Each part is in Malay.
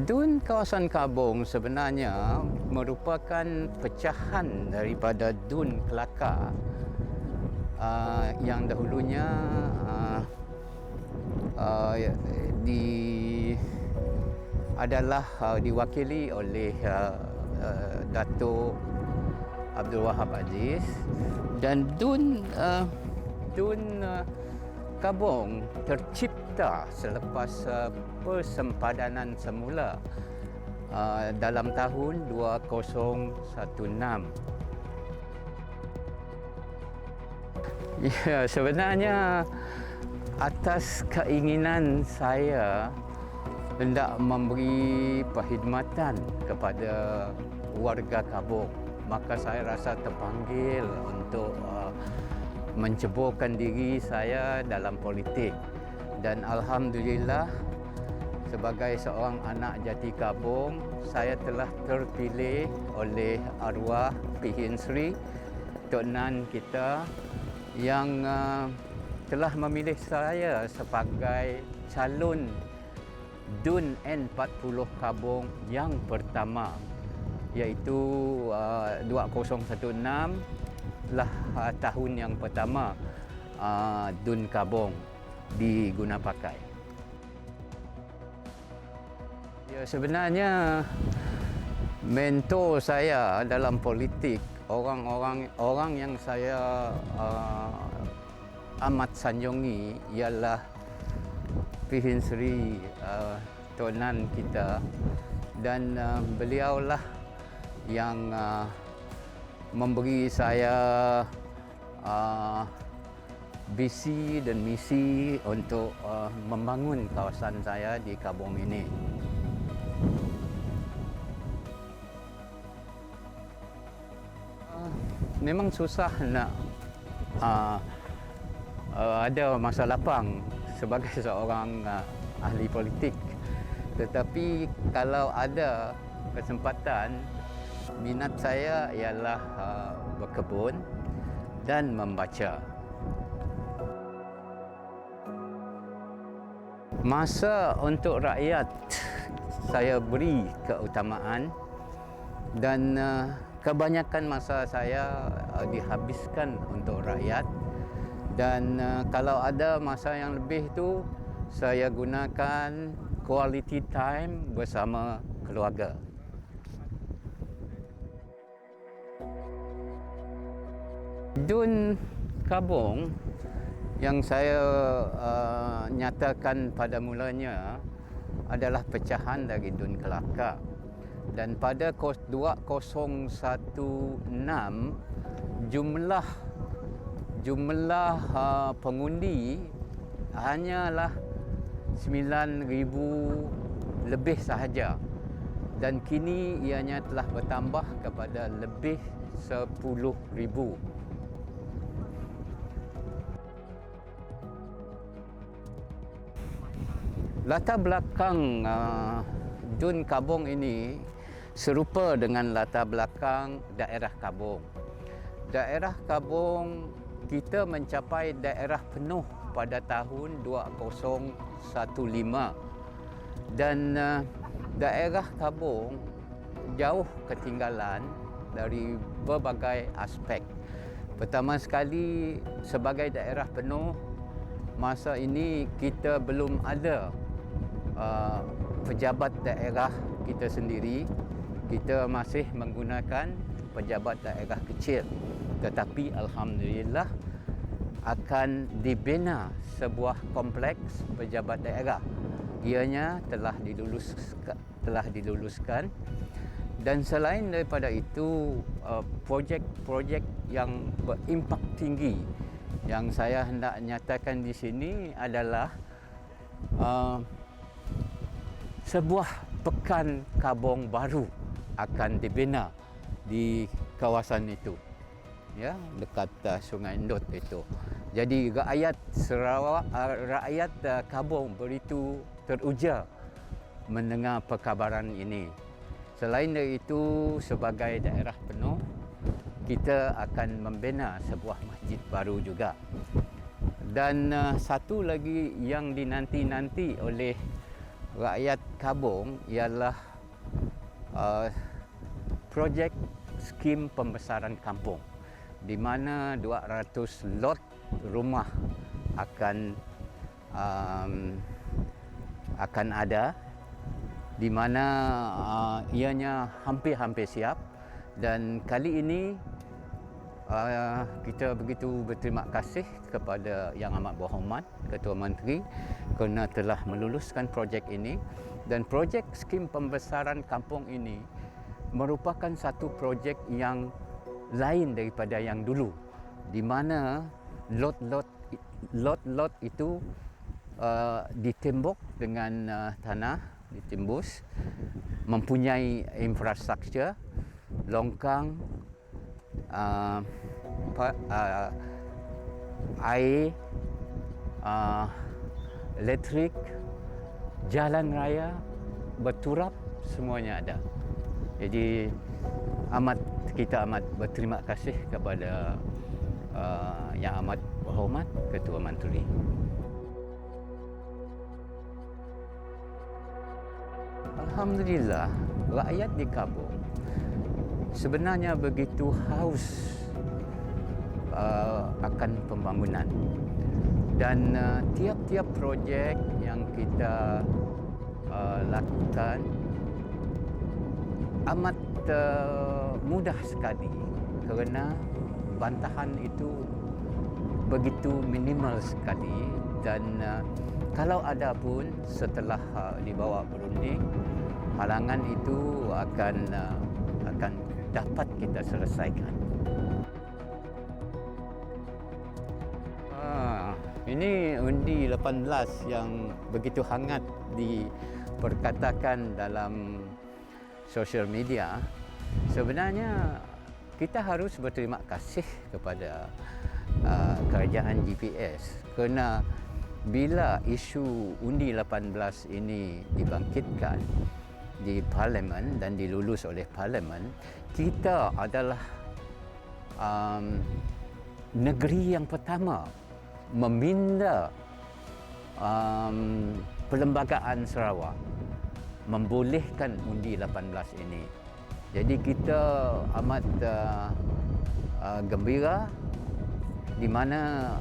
Dun kawasan Kabong sebenarnya merupakan pecahan daripada Dun Kelakar yang dahulunya di adalah diwakili oleh Datuk Abdul Wahab Aziz, dan Dun Kabong tercipta selepas persempadanan semula dalam tahun 2016. Ya, sebenarnya atas keinginan saya hendak memberi perkhidmatan kepada warga Kabong, maka saya rasa terpanggil untuk menceburkan diri saya dalam politik. Dan alhamdulillah, sebagai seorang anak jati Kabong, saya telah terpilih oleh arwah Pihin Sri Tok Nan kita yang telah memilih saya sebagai calon Dun N40 Kabong yang pertama, iaitu 2016 lah tahun yang pertama Dun Kabong digunapakai. Ya, sebenarnya mentor saya dalam politik, orang yang saya amat sanjungi ialah Pihin Sri Tok Nan kita, dan beliaulah yang memberi saya visi dan misi untuk membangun kawasan saya di Kabong ini. Memang susah nak ada masa lapang sebagai seorang ahli politik, tetapi kalau ada kesempatan, minat saya ialah berkebun dan membaca. Masa untuk rakyat saya beri keutamaan, dan kebanyakan masa saya dihabiskan untuk rakyat. Dan kalau ada masa yang lebih tu, saya gunakan quality time bersama keluarga. Dun Kabong yang saya nyatakan pada mulanya adalah pecahan dari Dun Kelakar, dan pada 2016 jumlah pengundi hanyalah 9,000 lebih sahaja, dan kini ianya telah bertambah kepada lebih 10,000. Latar belakang Dun Kabong ini serupa dengan latar belakang daerah Kabong. Daerah Kabong kita mencapai daerah penuh pada tahun 2015, dan daerah Kabong jauh ketinggalan dari berbagai aspek. Pertama sekali, sebagai daerah penuh, masa ini kita belum ada pejabat daerah kita sendiri. Kita masih menggunakan pejabat daerah kecil, tetapi alhamdulillah akan dibina sebuah kompleks pejabat daerah. Ianya telah diluluskan, dan selain daripada itu, projek-projek yang berimpak tinggi yang saya hendak nyatakan di sini adalah sebuah pekan Kabong baru akan dibina di kawasan itu, ya, dekat Sungai Endut itu. Jadi rakyat Sarawak, rakyat Kabong begitu teruja mendengar perkabaran ini. Selain dari itu, sebagai daerah penuh, kita akan membina sebuah masjid baru juga. Dan satu lagi yang dinanti-nanti oleh rakyat Kabong ialah projek skim pembesaran kampung, di mana 200 lot rumah akan ada, di mana ianya hampir-hampir siap. Dan kali ini kita begitu berterima kasih kepada Yang Amat Berhormat Ketua Menteri kerana telah meluluskan projek ini. Dan projek skim pembesaran kampung ini merupakan satu projek yang lain daripada yang dulu, di mana lot itu ditembok dengan tanah, ditembus, mempunyai infrastruktur, longkang, air, elektrik, jalan raya, berturap, semuanya ada. Jadi kita amat berterima kasih kepada Yang Amat Berhormat Ketua Menteri. Alhamdulillah, rakyat di Kabong sebenarnya begitu haus akan pembangunan, dan tiap-tiap projek yang kita lakukan amat mudah sekali kerana bantahan itu begitu minimal sekali. Dan kalau ada pun setelah dibawa berunding, halangan itu akan dapat kita selesaikan. Ini undi 18 yang begitu hangat diperkatakan dalam sosial media. Sebenarnya kita harus berterima kasih kepada kerajaan GPS kerana bila isu undi 18 ini dibangkitkan di Parlimen dan dilulus oleh Parlimen, kita adalah negeri yang pertama meminda Perlembagaan Sarawak membolehkan undi 18 ini. Jadi kita amat gembira di mana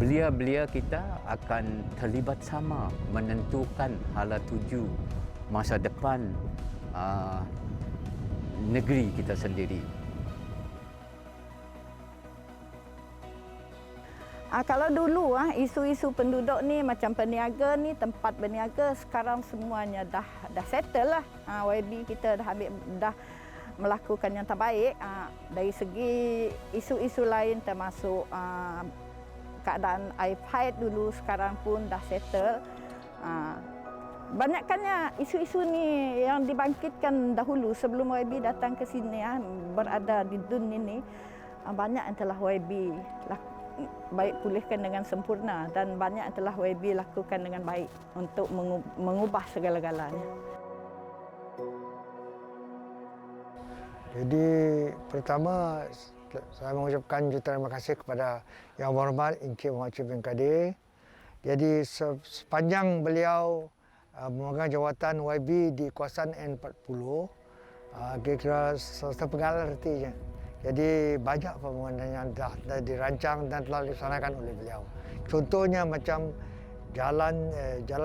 belia-belia kita akan terlibat sama menentukan hala tuju masa depan negeri kita sendiri. Kalau dulu isu-isu penduduk ni macam peniaga ni, tempat berniaga, sekarang semuanya dah settle lah. YB kita dah melakukan yang terbaik. Dari segi isu-isu lain termasuk keadaan air pipe dulu, sekarang pun dah settle. Banyakkannya isu-isu ni yang dibangkitkan dahulu sebelum YB datang ke sini, berada di DUN ini, banyak yang telah YB baik pulihkan dengan sempurna, dan banyak yang telah YB lakukan dengan baik untuk mengubah segala-galanya. Jadi pertama saya mengucapkan jutaan terima kasih kepada Yang Berhormat Encik Muhammad Chief MKD. Jadi sepanjang beliau memegang jawatan YB di kawasan N40, kira-kira sepenggal artinya. Jadi banyak pembangunan yang dah dirancang dan telah dilaksanakan oleh beliau. Contohnya macam jalan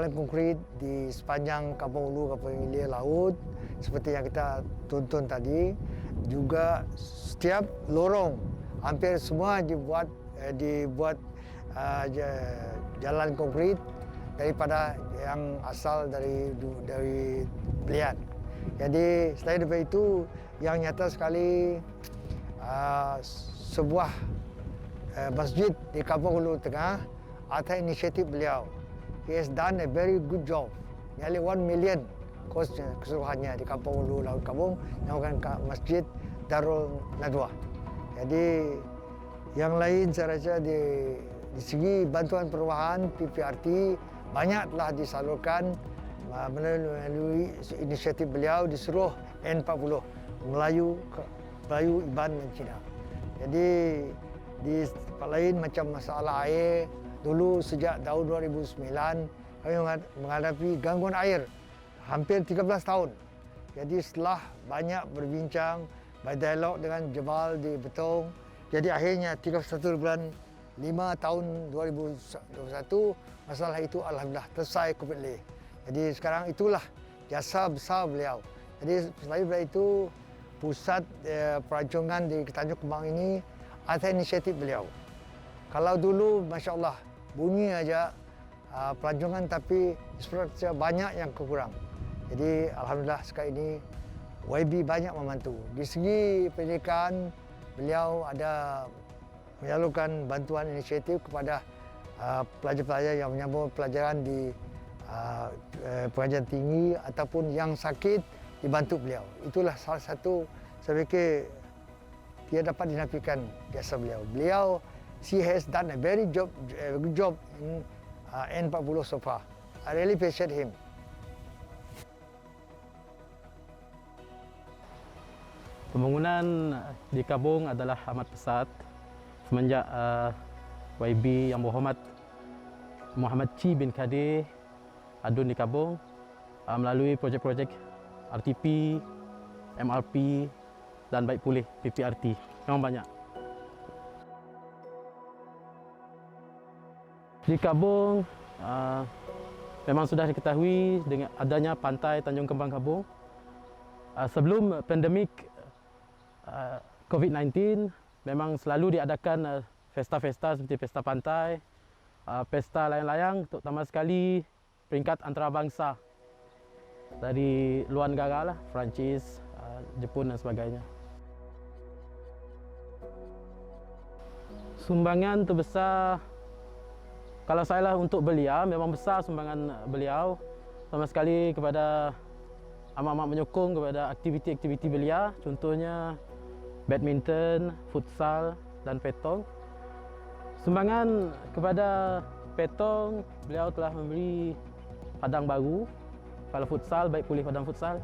konkrit di sepanjang Kampung Ulu, Kampung Hilir Laut seperti yang kita tonton tadi. Juga setiap lorong hampir semua dibuat jalan konkrit daripada yang asal dari belian. Jadi selain daripada itu, yang nyata sekali sebuah masjid di Kampung Ulu Tengah atas inisiatif beliau. He has done a very good job. Nearly 1 million kosnya keseluruhannya di Kampung Ulu Laut Kabung, namakan Masjid Darul Nadwa. Jadi yang lain saya rasa di segi bantuan perubahan PPRT banyak telah disalurkan melalui inisiatif beliau di seluruh N40 Melayu, Iban dan Cina. Jadi di tempat lain macam masalah air, dulu sejak tahun 2009 kami menghadapi gangguan air hampir 13 tahun. Jadi setelah banyak berbincang, berdialog dengan Jebal di Betong, jadi akhirnya 31 bulan 5 tahun 2021, masalah itu alhamdulillah selesai completely. Jadi sekarang itulah jasa besar beliau. Jadi selain daripada itu, pusat perancangan di Tanjung Kembang ini atas inisiatif beliau. Kalau dulu Masya Allah bunyi aja pelancongan, tapi infrastruktur banyak yang kurang. Jadi alhamdulillah sekali ini YB banyak membantu. Di segi pendidikan, beliau ada menyalurkan bantuan inisiatif kepada pelajar-pelajar yang menyambung pelajaran di pengajian tinggi ataupun yang sakit, dibantu beliau. Itulah salah satu, saya fikir tidak dapat dinafikan jasa beliau. Beliau, she has done a very good job in N40 so far. I really appreciate him. Pembangunan di Kabong adalah amat pesat semenjak YB Yang Berhormat Muhammad Chi bin Kadir adun di Kabong melalui projek-projek RTP, MRP dan baik pulih PPRT. Memang banyak. Di Kabong memang sudah diketahui dengan adanya pantai Tanjung Kembang Kabong. Sebelum pandemik COVID-19 memang selalu diadakan pesta-pesta seperti pesta pantai, pesta layang-layang, terutama sekali peringkat antarabangsa dari luar negara lah, Perancis, Jepun dan sebagainya. Sumbangan terbesar kalau saya lah untuk belia, memang besar sumbangan beliau, terutama sekali kepada amat-amat menyokong kepada aktiviti-aktiviti belia, contohnya badminton, futsal dan petong. Sumbangan kepada petong, beliau telah memberi padang baru. Kalau futsal, baik pulih padang futsal.